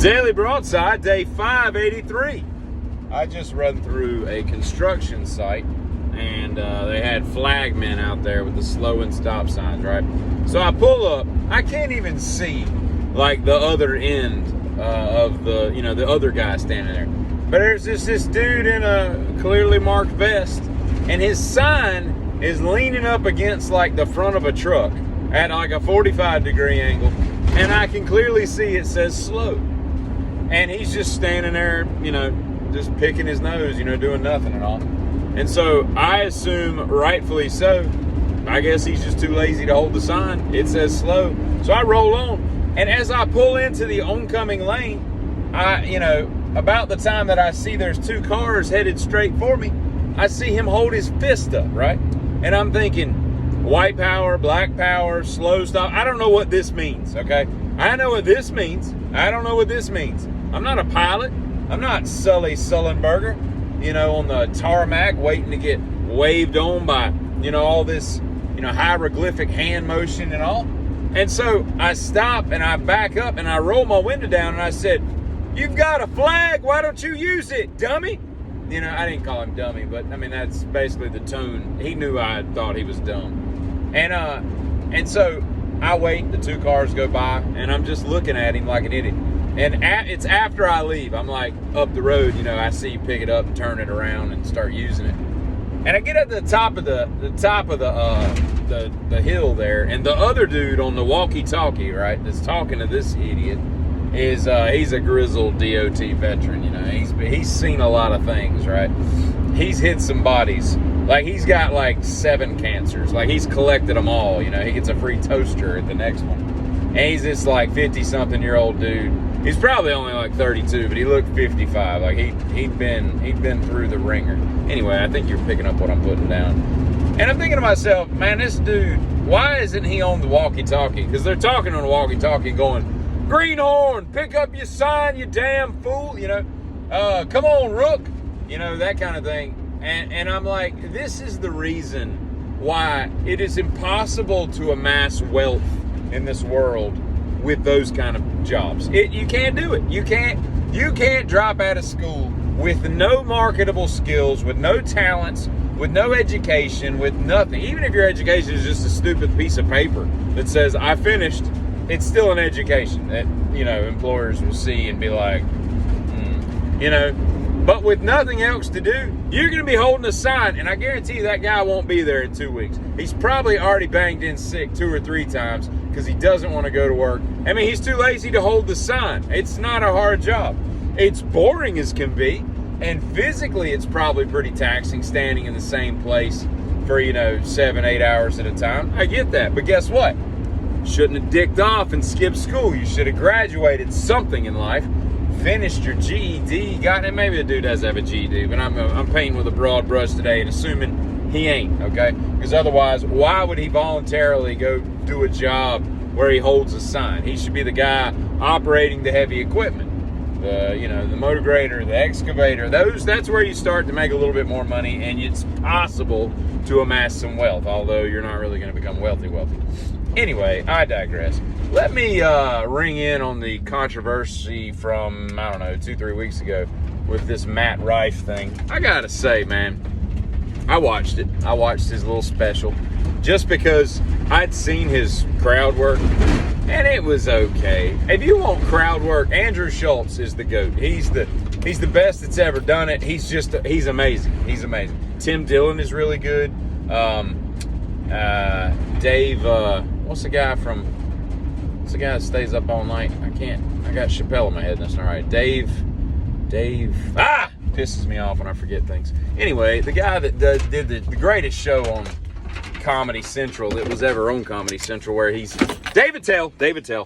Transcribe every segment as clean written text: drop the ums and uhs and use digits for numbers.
Daily Broadside, day 583. I just run through a construction site, and they had flag men out there with the slow and stop signs, right? So I pull up. I can't even see, like, the other end of the, the other guy standing there. But there's this dude in a clearly marked vest, and his sign is leaning up against, like, the front of a truck at, like, a 45-degree angle, and I can clearly see it says slow. And he's just standing there, just picking his nose, doing nothing at all. And so I assume, rightfully so, I guess he's just too lazy to hold the sign. It says slow. So I roll on. And as I pull into the oncoming lane, about the time that I see there's two cars headed straight for me, I see him hold his fist up, right? And I'm thinking, white power, black power, slow stop. I don't know what this means, okay? I know what this means. I don't know what this means. I'm not a pilot. I'm not Sully Sullenberger, on the tarmac waiting to get waved on by, all this, hieroglyphic hand motion and all. And so I stop and I back up and I roll my window down and I said, "You've got a flag. Why don't you use it, dummy?" I didn't call him dummy, but that's basically the tone. He knew I thought he was dumb. And so I wait, the two cars go by, and I'm just looking at him like an idiot. And it's after I leave. I'm like up the road, I see you pick it up and turn it around and start using it. And I get at the top of the hill there, and the other dude on the walkie-talkie, right, that's talking to this idiot, is he's a grizzled DOT veteran. He's seen a lot of things, right? He's hit some bodies. Like, he's got like 7 cancers. Like, he's collected them all. He gets a free toaster at the next one. And he's this like 50-something-year-old dude. He's probably only like 32, but he looked 55. Like, he'd been through the ringer. Anyway, I think you're picking up what I'm putting down. And I'm thinking to myself, man, this dude, why isn't he on the walkie-talkie? Because they're talking on the walkie-talkie going, "Greenhorn, pick up your sign, you damn fool." Come on, Rook. That kind of thing. And I'm like, this is the reason why it is impossible to amass wealth in this world with those kind of jobs. You can't do it. You can't drop out of school with no marketable skills, with no talents, with no education, with nothing. Even if your education is just a stupid piece of paper that says, "I finished," it's still an education that, employers will see and be like, But with nothing else to do, you're going to be holding a sign, and I guarantee you that guy won't be there in 2 weeks. He's probably already banged in sick 2 or 3 times because he doesn't want to go to work. He's too lazy to hold the sign. It's not a hard job. It's boring as can be, and physically it's probably pretty taxing standing in the same place for, 7-8 hours at a time. I get that, but guess what? Shouldn't have dicked off and skipped school. You should have graduated something in life. Finished your GED, got it. Maybe the dude does have a GED, but I'm painting with a broad brush today and assuming he ain't, okay? Because otherwise, why would he voluntarily go do a job where he holds a sign? He should be the guy operating the heavy equipment, the motor grader, the excavator. That's where you start to make a little bit more money, and it's possible to amass some wealth, although you're not really going to become wealthy. Anyway, I digress. Let me ring in on the controversy from, 2-3 weeks ago with this Matt Rife thing. I gotta say, man, I watched it. I watched his little special just because I'd seen his crowd work, and it was okay. If you want crowd work, Andrew Schultz is the GOAT. He's the best that's ever done it. He's amazing. He's amazing. Tim Dillon is really good. Dave, what's the guy that stays up all night? I got Chappelle in my head, that's not right. Dave, pisses me off when I forget things. Anyway, the guy that did the greatest show on Comedy Central that was ever on Comedy Central, where he's David Tell.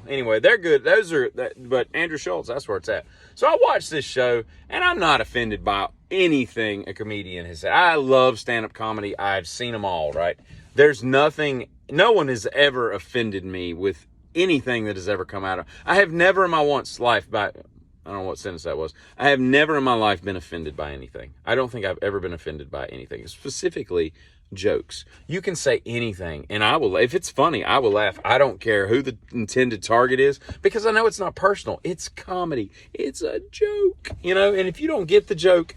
Anyway, they're good. But Andrew Schultz, that's where it's at. So I watched this show, and I'm not offended by anything a comedian has said. I love stand-up comedy. I've seen them all, right? There's nothing, no one has ever offended me with anything that has ever come out of. I have never in my life, I don't know what sentence that was. I have never in my life been offended by anything. I don't think I've ever been offended by anything. Specifically, jokes. You can say anything, and I will, if it's funny, I will laugh. I don't care who the intended target is, because I know it's not personal. It's comedy. It's a joke, and if you don't get the joke,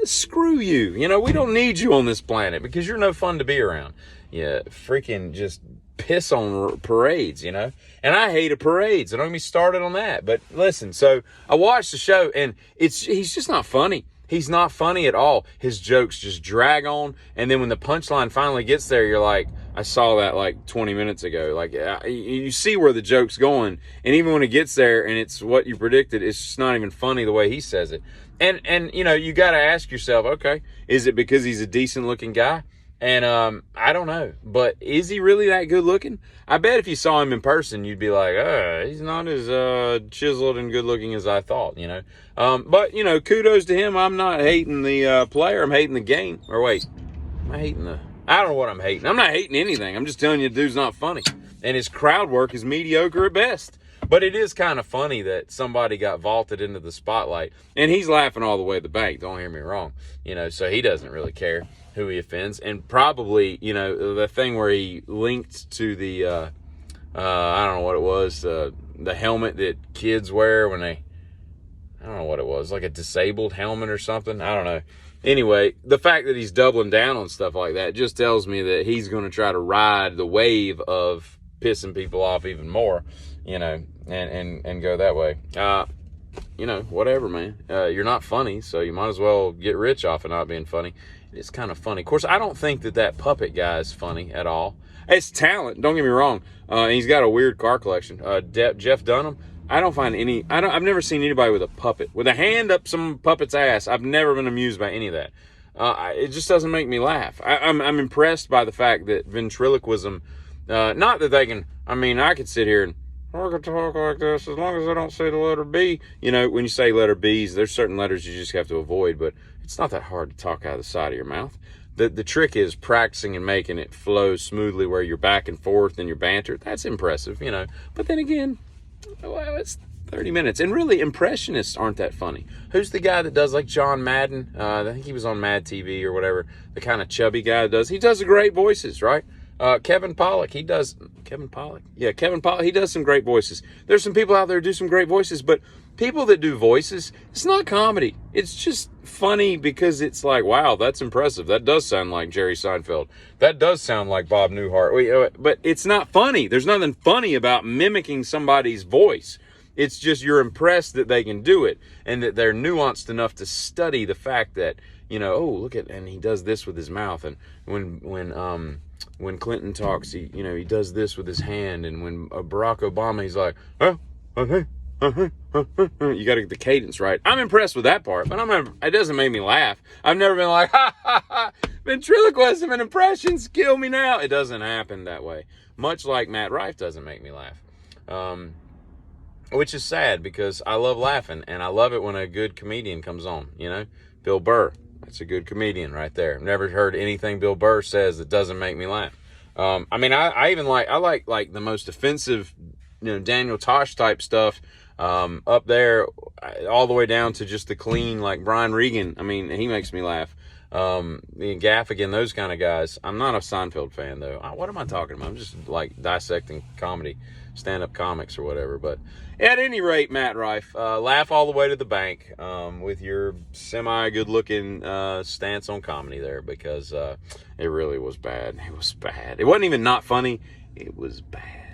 screw you. We don't need you on this planet because you're no fun to be around. Yeah, freaking just piss on parades, and I hate a parade, so don't get me started on that. But listen, so I watched the show, and he's just not funny. He's not funny at all. His jokes just drag on, and then when the punchline finally gets there, you're like, I saw that like 20 minutes ago. Like, you see where the joke's going, and even when it gets there and it's what you predicted, it's just not even funny the way he says it. And you got to ask yourself, okay, is it because he's a decent looking guy? And I don't know, but is he really that good looking? I bet if you saw him in person, you'd be like, he's not as chiseled and good looking as I thought, But, kudos to him. I'm not hating the player. I'm hating the game. Or wait, I don't know what I'm hating. I'm not hating anything. I'm just telling you the dude's not funny. And his crowd work is mediocre at best. But it is kind of funny that somebody got vaulted into the spotlight. And he's laughing all the way to the bank. Don't hear me wrong. So he doesn't really care who he offends. And probably, the thing where he linked to the, I don't know what it was, the helmet that kids wear when I don't know what it was, like a disabled helmet or something. I don't know. Anyway, the fact that he's doubling down on stuff like that just tells me that he's going to try to ride the wave of pissing people off even more, and go that way. Whatever, man. You're not funny, so you might as well get rich off of not being funny. It's kind of funny. Of course, I don't think that puppet guy is funny at all. It's talent, don't get me wrong. And he's got a weird car collection. Jeff Dunham, I've never seen anybody with a puppet. With a hand up some puppet's ass, I've never been amused by any of that. It just doesn't make me laugh. I'm impressed by the fact that ventriloquism, not that they can, I could sit here and I could talk like this as long as I don't say the letter B. When you say letter B's, there's certain letters you just have to avoid, but it's not that hard to talk out of the side of your mouth. The trick is practicing and making it flow smoothly where you're back and forth and your banter. That's impressive, But then again, well, it's 30 minutes. And really, impressionists aren't that funny. Who's the guy that does like John Madden? I think he was on Mad TV or whatever. The kind of chubby guy that does. He does the great voices, right? Kevin Pollak, he does some great voices. There's some people out there who do some great voices, but people that do voices, it's not comedy. It's just funny because it's like, wow, that's impressive. That does sound like Jerry Seinfeld. That does sound like Bob Newhart. But it's not funny. There's nothing funny about mimicking somebody's voice. It's just you're impressed that they can do it and that they're nuanced enough to study the fact that, and he does this with his mouth. And when Clinton talks, he does this with his hand. And when Barack Obama, he's like, you got to get the cadence right. I'm impressed with that part, but it doesn't make me laugh. I've never been like, ventriloquism and impressions kill me now. It doesn't happen that way. Much like Matt Rife doesn't make me laugh. Which is sad because I love laughing and I love it when a good comedian comes on, Bill Burr. That's a good comedian right there. I've never heard anything Bill Burr says that doesn't make me laugh. I even like the most offensive, Daniel Tosh type stuff, up there all the way down to just the clean, like Brian Regan. He makes me laugh. The Gaffigan, those kind of guys. I'm not a Seinfeld fan though. What am I talking about? I'm just like dissecting comedy, stand-up comics or whatever. But at any rate, Matt Rife, laugh all the way to the bank with your semi-good-looking stance on comedy there, because it really was bad. It was bad. It wasn't even not funny. It was bad.